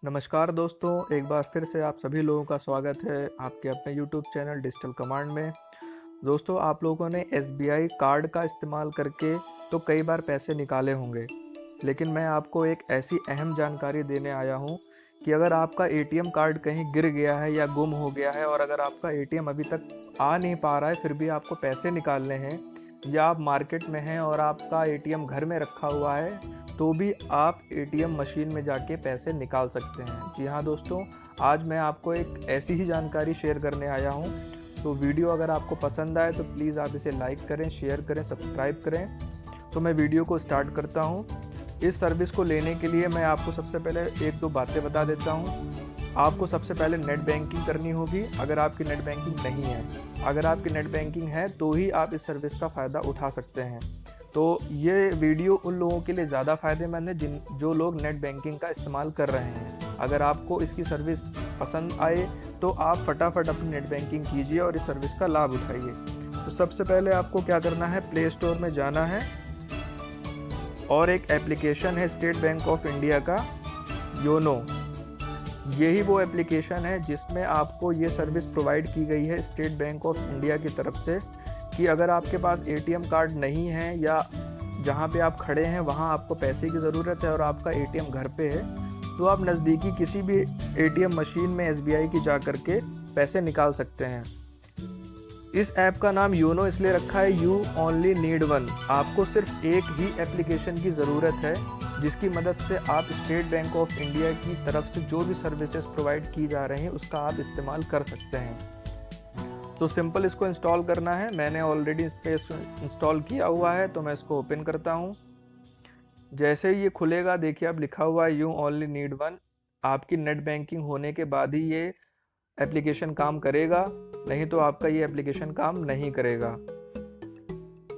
नमस्कार दोस्तों, एक बार फिर से आप सभी लोगों का स्वागत है आपके अपने यूट्यूब चैनल डिजिटल कमांड में। दोस्तों, आप लोगों ने एसबीआई कार्ड का इस्तेमाल करके तो कई बार पैसे निकाले होंगे, लेकिन मैं आपको एक ऐसी अहम जानकारी देने आया हूं कि अगर आपका एटीएम कार्ड कहीं गिर गया है या गुम हो गया है और अगर आपका एटीएम अभी तक आ नहीं पा रहा है, फिर भी आपको पैसे निकालने हैं, या आप मार्केट में हैं और आपका एटीएम घर में रखा हुआ है, तो भी आप एटीएम मशीन में जाके पैसे निकाल सकते हैं। जी हाँ दोस्तों, आज मैं आपको एक ऐसी ही जानकारी शेयर करने आया हूँ। तो वीडियो अगर आपको पसंद आए तो प्लीज़ आप इसे लाइक करें, शेयर करें, सब्सक्राइब करें। तो मैं वीडियो को स्टार्ट करता हूँ। इस सर्विस को लेने के लिए मैं आपको सबसे पहले एक दो बातें बता देता हूँ। आपको सबसे पहले नेट बैंकिंग करनी होगी, अगर आपकी नेट बैंकिंग नहीं है। अगर आपकी नेट बैंकिंग है तो ही आप इस सर्विस का फ़ायदा उठा सकते हैं। तो ये वीडियो उन लोगों के लिए ज़्यादा फ़ायदेमंद है जो लोग नेट बैंकिंग का इस्तेमाल कर रहे हैं। अगर आपको इसकी सर्विस पसंद आए तो आप फटाफट अपनी नेट बैंकिंग कीजिए और इस सर्विस का लाभ उठाइए। तो सबसे पहले आपको क्या करना है, प्ले स्टोर में जाना है और एक एप्लीकेशन है स्टेट बैंक ऑफ इंडिया का योनो। यही वो एप्लीकेशन है जिसमें आपको ये सर्विस प्रोवाइड की गई है स्टेट बैंक ऑफ इंडिया की तरफ से कि अगर आपके पास एटीएम कार्ड नहीं है या जहाँ पे आप खड़े हैं वहाँ आपको पैसे की ज़रूरत है और आपका एटीएम घर पे है, तो आप नज़दीकी किसी भी एटीएम मशीन में एसबीआई की जा करके पैसे निकाल सकते हैं। इस ऐप का नाम योनो इसलिए रखा है, यू ओनली नीड वन। आपको सिर्फ एक ही एप्लीकेशन की ज़रूरत है जिसकी मदद से आप स्टेट बैंक ऑफ इंडिया की तरफ से जो भी सर्विसेज प्रोवाइड की जा रही हैं उसका आप इस्तेमाल कर सकते हैं। तो सिंपल इसको इंस्टॉल करना है। मैंने ऑलरेडी इस पर इंस्टॉल किया हुआ है, तो मैं इसको ओपन करता हूँ। जैसे ही ये खुलेगा, देखिए अब लिखा हुआ है यू ओनली नीड वन। आपकी नेट बैंकिंग होने के बाद ही ये एप्लीकेशन काम करेगा, नहीं तो आपका ये एप्लीकेशन काम नहीं करेगा।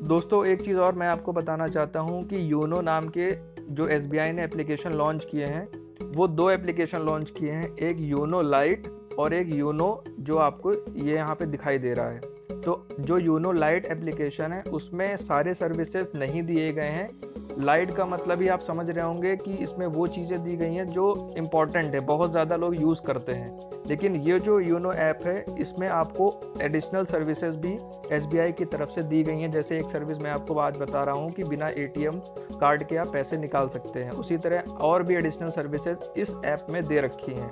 दोस्तों, एक चीज़ और मैं आपको बताना चाहता हूँ कि योनो नाम के जो एसबीआई ने एप्लीकेशन लॉन्च किए हैं, वो दो एप्लीकेशन लॉन्च किए हैं, एक योनो लाइट और एक योनो जो आपको ये यहाँ पे दिखाई दे रहा है। तो जो योनो लाइट एप्लीकेशन है उसमें सारे सर्विसेज नहीं दिए गए हैं। लाइट का मतलब ही आप समझ रहे होंगे कि इसमें वो चीज़ें दी गई हैं जो इम्पॉर्टेंट है, बहुत ज़्यादा लोग यूज़ करते हैं। लेकिन ये जो योनो ऐप है इसमें आपको एडिशनल सर्विसेज भी एसबीआई की तरफ से दी गई हैं। जैसे एक सर्विस मैं आपको आज बता रहा हूँ कि बिना एटीएम कार्ड के आप पैसे निकाल सकते हैं, उसी तरह और भी एडिशनल सर्विसेज इस ऐप में दे रखी हैं।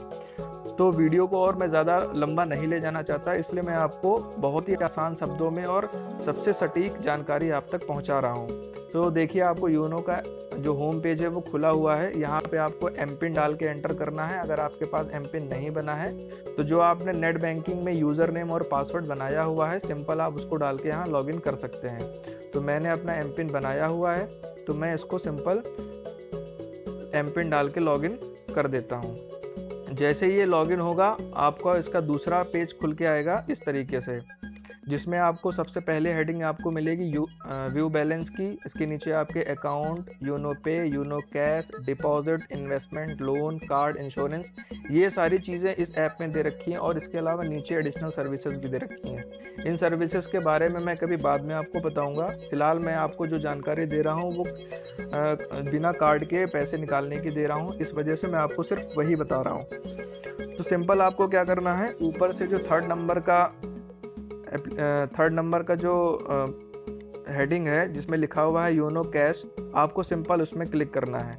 तो वीडियो को और मैं ज़्यादा लंबा नहीं ले जाना चाहता, इसलिए मैं आपको बहुत ही आसान शब्दों में और सबसे सटीक जानकारी आप तक पहुंचा रहा हूं। तो देखिए, आपको योनो का जो होम पेज है वो खुला हुआ है। यहाँ पे आपको एम पिन डाल के एंटर करना है। अगर आपके पास एम पिन नहीं बना है तो जो आपने नेट बैंकिंग में यूज़र नेम और पासवर्ड बनाया हुआ है, सिंपल आप उसको डाल के यहाँ लॉगिन कर सकते हैं। तो मैंने अपना एम पिन बनाया हुआ है, तो मैं इसको सिंपल एम पिन डाल के लॉगिन कर देता हूँ। जैसे ही ये लॉगिन होगा, आपको इसका दूसरा पेज खुल के आएगा इस तरीके से, जिसमें आपको सबसे पहले हेडिंग आपको मिलेगी व्यू बैलेंस की। इसके नीचे आपके अकाउंट, योनो पे, YONO cash, deposit, investment, loan, card, insurance, ये सारी चीज़ें इस ऐप में दे रखी हैं और इसके अलावा नीचे एडिशनल सर्विसेज भी दे रखी हैं। इन सर्विसेज के बारे में मैं कभी बाद में आपको बताऊंगा। फिलहाल मैं आपको जो जानकारी दे रहा हूँ वो बिना कार्ड के पैसे निकालने की दे रहा हूँ, इस वजह से मैं आपको सिर्फ वही बता रहा हूँ। तो सिंपल आपको क्या करना है, ऊपर से जो थर्ड नंबर का जो हेडिंग है जिसमें लिखा हुआ है योनो कैश, आपको सिंपल उसमें क्लिक करना है।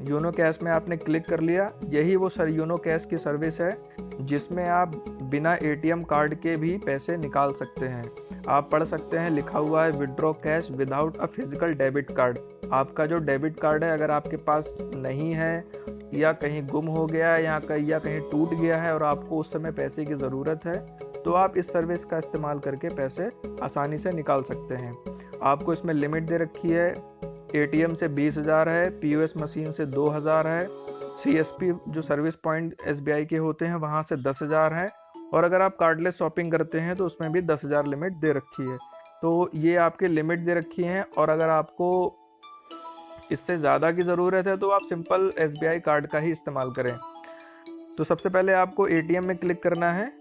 योनो कैश में आपने क्लिक कर लिया। यही वो योनो कैश की सर्विस है जिसमें आप बिना एटीएम कार्ड के भी पैसे निकाल सकते हैं। आप पढ़ सकते हैं, लिखा हुआ है withdraw cash without a physical debit card. आपका जो डेबिट कार्ड है अगर आपके पास नहीं है या कहीं गुम हो गया है या कहीं टूट गया है और आपको उस समय पैसे की ज़रूरत है, तो आप इस सर्विस का इस्तेमाल करके पैसे आसानी से निकाल सकते हैं। आपको इसमें लिमिट दे रखी है, एटीएम से 20,000 है, पीओएस मशीन से 2,000 है, सीएसपी जो सर्विस पॉइंट एसबीआई के होते हैं वहाँ से 10,000 है, और अगर आप कार्डलेस शॉपिंग करते हैं तो उसमें भी 10,000 लिमिट दे रखी है। तो ये आपके लिमिट दे रखी हैं, और अगर आपको इससे ज़्यादा की ज़रूरत है तो आप सिंपल एसबीआई कार्ड का ही इस्तेमाल करें। तो सबसे पहले आपको एटीएम में क्लिक करना है।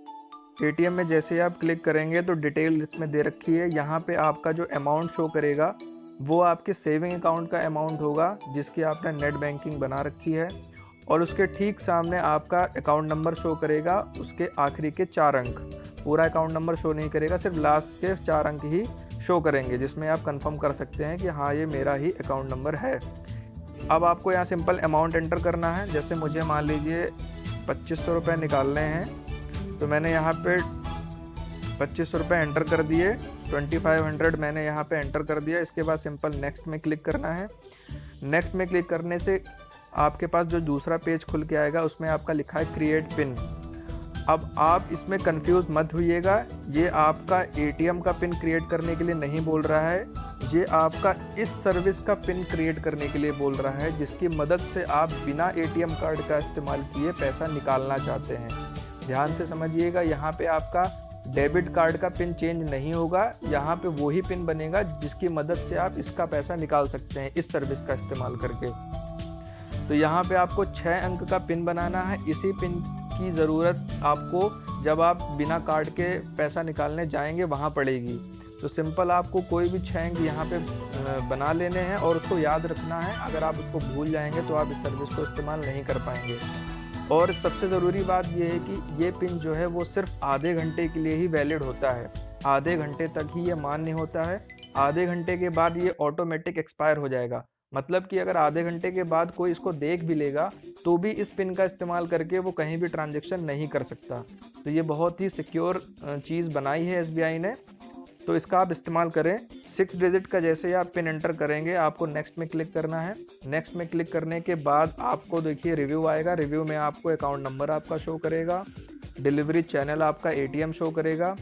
एटीएम में जैसे आप क्लिक करेंगे तो डिटेल इसमें दे रखी है। यहाँ पे आपका जो अमाउंट शो करेगा वो आपके सेविंग अकाउंट का अमाउंट होगा जिसकी आपने नेट बैंकिंग बना रखी है, और उसके ठीक सामने आपका अकाउंट नंबर शो करेगा, उसके आखिरी के 4 अंक। पूरा अकाउंट नंबर शो नहीं करेगा, सिर्फ लास्ट के 4 अंक ही शो करेंगे, जिसमें आप कंफर्म कर सकते हैं कि हाँ ये मेरा ही अकाउंट नंबर है। अब आपको यहाँ सिंपल अमाउंट एंटर करना है। जैसे मुझे मान लीजिए 2500 रुपये निकालने हैं, तो मैंने यहाँ पे 2500 रुपये एंटर कर दिए। 2500 मैंने यहाँ पे एंटर कर दिया। इसके बाद सिंपल नेक्स्ट में क्लिक करना है। नेक्स्ट में क्लिक करने से आपके पास जो दूसरा पेज खुल के आएगा, उसमें आपका लिखा है क्रिएट पिन। अब आप इसमें कंफ्यूज मत होइएगा, ये आपका एटीएम का पिन क्रिएट करने के लिए नहीं बोल रहा है, ये आपका इस सर्विस का पिन क्रिएट करने के लिए बोल रहा है, जिसकी मदद से आप बिना एटीएम कार्ड का इस्तेमाल किए पैसा निकालना चाहते हैं। ध्यान से समझिएगा, यहाँ पे आपका डेबिट कार्ड का पिन चेंज नहीं होगा, यहाँ पे वही पिन बनेगा जिसकी मदद से आप इसका पैसा निकाल सकते हैं इस सर्विस का इस्तेमाल करके। तो यहाँ पे आपको 6 अंक का पिन बनाना है। इसी पिन की ज़रूरत आपको जब आप बिना कार्ड के पैसा निकालने जाएंगे वहाँ पड़ेगी। तो सिंपल आपको कोई भी 6 अंक यहाँ पे बना लेने हैं और उसको याद रखना है। अगर आप उसको भूल जाएंगे तो आप इस सर्विस को इस्तेमाल नहीं कर पाएंगे। और सबसे ज़रूरी बात यह है कि ये पिन जो है वो सिर्फ आधे घंटे के लिए ही वैलिड होता है। आधे घंटे तक ही ये मान्य होता है। आधे घंटे के बाद ये ऑटोमेटिक एक्सपायर हो जाएगा। मतलब कि अगर आधे घंटे के बाद कोई इसको देख भी लेगा तो भी इस पिन का इस्तेमाल करके वो कहीं भी ट्रांजैक्शन नहीं कर सकता। तो ये बहुत ही सिक्योर चीज़ बनाई है एसबीआई ने, तो इसका आप इस्तेमाल करें। 6 डिजिट का जैसे ही आप पिन एंटर करेंगे, आपको नेक्स्ट में क्लिक करना है। नेक्स्ट में क्लिक करने के बाद आपको देखिए रिव्यू आएगा। रिव्यू में आपको अकाउंट नंबर आपका शो करेगा, डिलीवरी चैनल आपका एटीएम शो करेगा,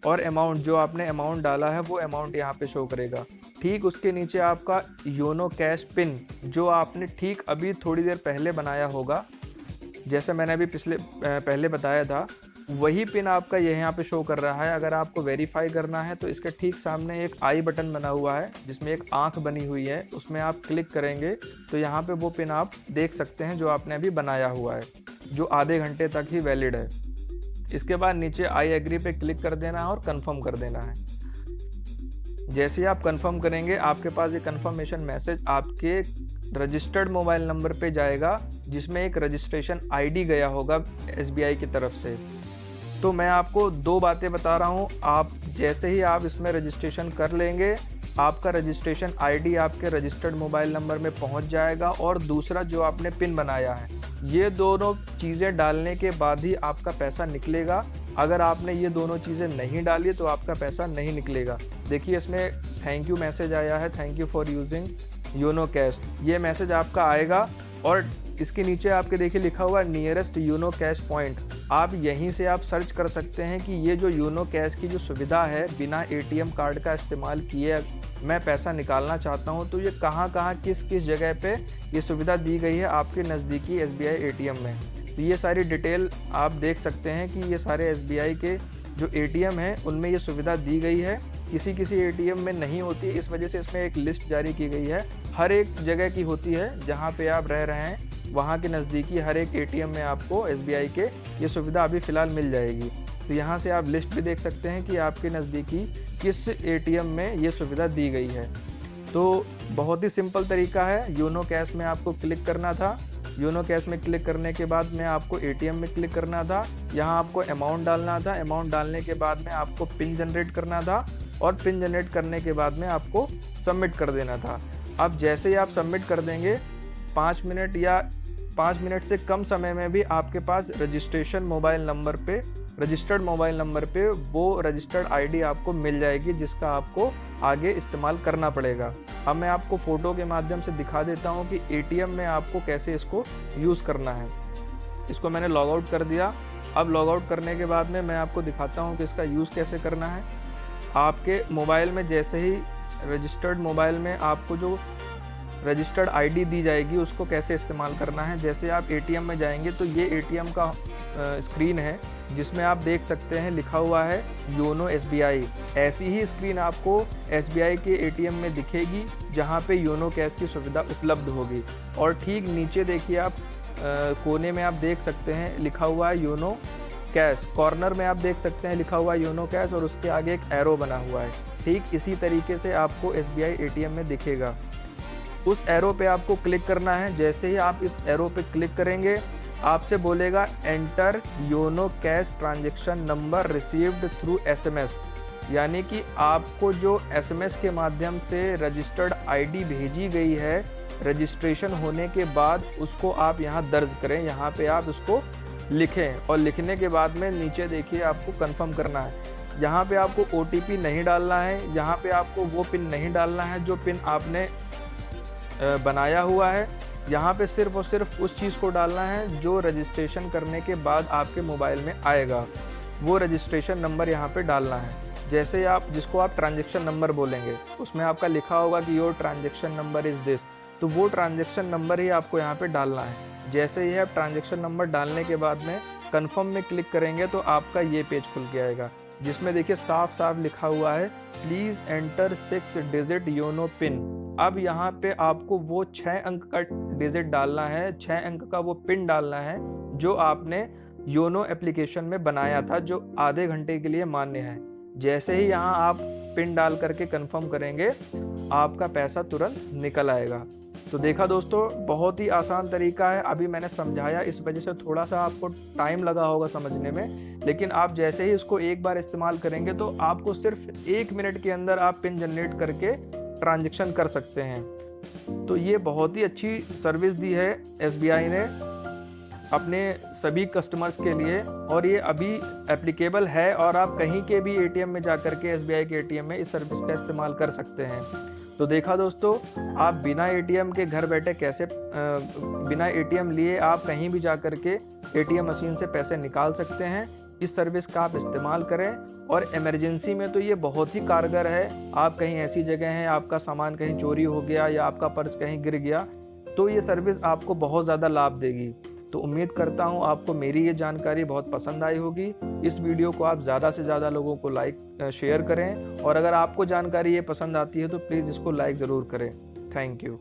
और अमाउंट जो आपने अमाउंट डाला है वो अमाउंट यहाँ पे शो करेगा। ठीक उसके नीचे आपका योनो कैश पिन, जो आपने ठीक अभी थोड़ी देर पहले बनाया होगा, जैसे मैंने अभी पहले बताया था, वही पिन आपका यहाँ पे शो कर रहा है। अगर आपको वेरीफाई करना है तो इसके ठीक सामने एक आई बटन बना हुआ है जिसमें एक आंख बनी हुई है, उसमें आप क्लिक करेंगे तो यहाँ पे वो पिन आप देख सकते हैं जो आपने अभी बनाया हुआ है, जो आधे घंटे तक ही वैलिड है। इसके बाद नीचे आई एग्री पे क्लिक कर देना है और कंफर्म कर देना है। जैसे ही आप कंफर्म करेंगे, आपके पास ये कंफर्मेशन मैसेज आपके रजिस्टर्ड मोबाइल नंबर पे जाएगा, जिसमें एक रजिस्ट्रेशन आईडी गया होगा एसबीआई की तरफ से। तो मैं आपको 2 बातें बता रहा हूँ। आप जैसे ही आप इसमें रजिस्ट्रेशन कर लेंगे, आपका रजिस्ट्रेशन आईडी आपके रजिस्टर्ड मोबाइल नंबर में पहुँच जाएगा, और दूसरा जो आपने पिन बनाया है, ये दोनों चीज़ें डालने के बाद ही आपका पैसा निकलेगा। अगर आपने ये दोनों चीज़ें नहीं डाली तो आपका पैसा नहीं निकलेगा। देखिए इसमें थैंक यू मैसेज आया है, thank you for using YONO cash, ये मैसेज आपका आएगा। और इसके नीचे आपके देखिए लिखा हुआ नियरेस्ट योनो कैश पॉइंट। आप यहीं से आप सर्च कर सकते हैं कि ये जो योनो कैश की जो सुविधा है, बिना एटीएम कार्ड का इस्तेमाल किए मैं पैसा निकालना चाहता हूं, तो ये कहां किस जगह पे ये सुविधा दी गई है आपके नज़दीकी एसबीआई एटीएम में। तो ये सारी डिटेल आप देख सकते हैं कि ये सारे एसबीआई के जो एटीएम हैं उनमें ये सुविधा दी गई है। किसी एटीएम में नहीं होती, इस वजह से इसमें एक लिस्ट जारी की गई है। हर एक जगह की होती है, जहाँ पे आप रह रहे हैं वहाँ के नज़दीकी हर एक एटीएम में आपको एसबीआई के ये सुविधा अभी फ़िलहाल मिल जाएगी। तो यहाँ से आप लिस्ट भी देख सकते हैं कि आपके नज़दीकी किस एटीएम में ये सुविधा दी गई है। तो बहुत ही सिंपल तरीका है। योनो कैश में आपको क्लिक करना था। योनो कैश में क्लिक करने के बाद में आपको एटीएम में क्लिक करना था। यहाँ आपको अमाउंट डालना था। अमाउंट डालने के बाद में आपको पिन जनरेट करना था, और पिन जनरेट करने के बाद में आपको सबमिट कर देना था। अब जैसे ही आप सबमिट कर देंगे, 5 मिनट या 5 मिनट से कम समय में भी आपके पास रजिस्टर्ड मोबाइल नंबर पे वो रजिस्टर्ड आईडी आपको मिल जाएगी, जिसका आपको आगे इस्तेमाल करना पड़ेगा। अब मैं आपको फ़ोटो के माध्यम से दिखा देता हूँ कि एटीएम में आपको कैसे इसको यूज़ करना है। इसको मैंने लॉग आउट कर दिया। अब लॉग आउट करने के बाद में मैं आपको दिखाता हूँ कि इसका यूज़ कैसे करना है। आपके मोबाइल में जैसे ही रजिस्टर्ड मोबाइल में आपको जो रजिस्टर्ड आईडी दी जाएगी, उसको कैसे इस्तेमाल करना है। जैसे आप एटीएम में जाएंगे तो ये एटीएम का स्क्रीन है, जिसमें आप देख सकते हैं लिखा हुआ है योनो एसबीआई। ऐसी ही स्क्रीन आपको एसबीआई के एटीएम में दिखेगी, जहां पे योनो कैश की सुविधा उपलब्ध होगी। और ठीक नीचे देखिए आप कोने में आप देख सकते हैं लिखा हुआ है योनो कैश। कॉर्नर में आप देख सकते हैं लिखा हुआ है योनो कैश, और उसके आगे एक एरो बना हुआ है। ठीक इसी तरीके से आपको एसबीआई एटीएम में दिखेगा। उस एरो पे आपको क्लिक करना है। जैसे ही आप इस एरो पे क्लिक करेंगे आपसे बोलेगा enter YONO cash transaction number received through SMS, यानी कि आपको जो एसएमएस के माध्यम से रजिस्टर्ड आईडी भेजी गई है रजिस्ट्रेशन होने के बाद, उसको आप यहाँ दर्ज करें। यहाँ पे आप उसको लिखें और लिखने के बाद में नीचे देखिए आपको कंफर्म करना है। यहाँ पे आपको ओटीपी नहीं डालना है, यहाँ पे आपको वो पिन नहीं डालना है जो पिन आपने बनाया हुआ है। यहाँ पे सिर्फ और सिर्फ उस चीज़ को डालना है जो रजिस्ट्रेशन करने के बाद आपके मोबाइल में आएगा, वो रजिस्ट्रेशन नंबर यहाँ पे डालना है। जैसे ही आप जिसको आप ट्रांजैक्शन नंबर बोलेंगे उसमें आपका लिखा होगा कि your transaction number is this, तो वो ट्रांजैक्शन नंबर ही आपको यहाँ पे डालना है। जैसे ही आप ट्रांजैक्शन नंबर डालने के बाद में कंफर्म में क्लिक करेंगे तो आपका ये पेज खुल के आएगा, जिसमें देखिए साफ साफ लिखा हुआ है please enter 6 digit YONO pin. अब यहाँ पे आपको वो 6 अंक का डिजिट डालना है, 6 अंक का वो पिन डालना है जो आपने योनो एप्लीकेशन में बनाया था, जो आधे घंटे के लिए मान्य है। जैसे ही यहाँ आप पिन डाल करके कंफर्म करेंगे आपका पैसा तुरंत निकल आएगा। तो देखा दोस्तों, बहुत ही आसान तरीका है। अभी मैंने समझाया, इस वजह से थोड़ा सा आपको टाइम लगा होगा समझने में, लेकिन आप जैसे ही इसको एक बार इस्तेमाल करेंगे तो आपको सिर्फ 1 मिनट के अंदर आप पिन जनरेट करके ट्रांजैक्शन कर सकते हैं। तो ये बहुत ही अच्छी सर्विस दी है एसबीआई ने अपने सभी कस्टमर्स के लिए, और ये अभी एप्लीकेबल है और आप कहीं के भी एटीएम में जाकर के एसबीआई के एटीएम में इस सर्विस का इस्तेमाल कर सकते हैं। तो देखा दोस्तों, आप बिना एटीएम के घर बैठे कैसे बिना एटीएम लिए आप कहीं भी जाकर के एटीएम मशीन से पैसे निकाल सकते हैं। इस सर्विस का आप इस्तेमाल करें, और इमरजेंसी में तो ये बहुत ही कारगर है। आप कहीं ऐसी जगह हैं, आपका सामान कहीं चोरी हो गया या आपका पर्स कहीं गिर गया, तो ये सर्विस आपको बहुत ज़्यादा लाभ देगी। तो उम्मीद करता हूँ आपको मेरी ये जानकारी बहुत पसंद आई होगी। इस वीडियो को आप ज़्यादा से ज़्यादा लोगों को शेयर करें, और अगर आपको जानकारी ये पसंद आती है तो प्लीज़ इसको लाइक ज़रूर करें। Thank you.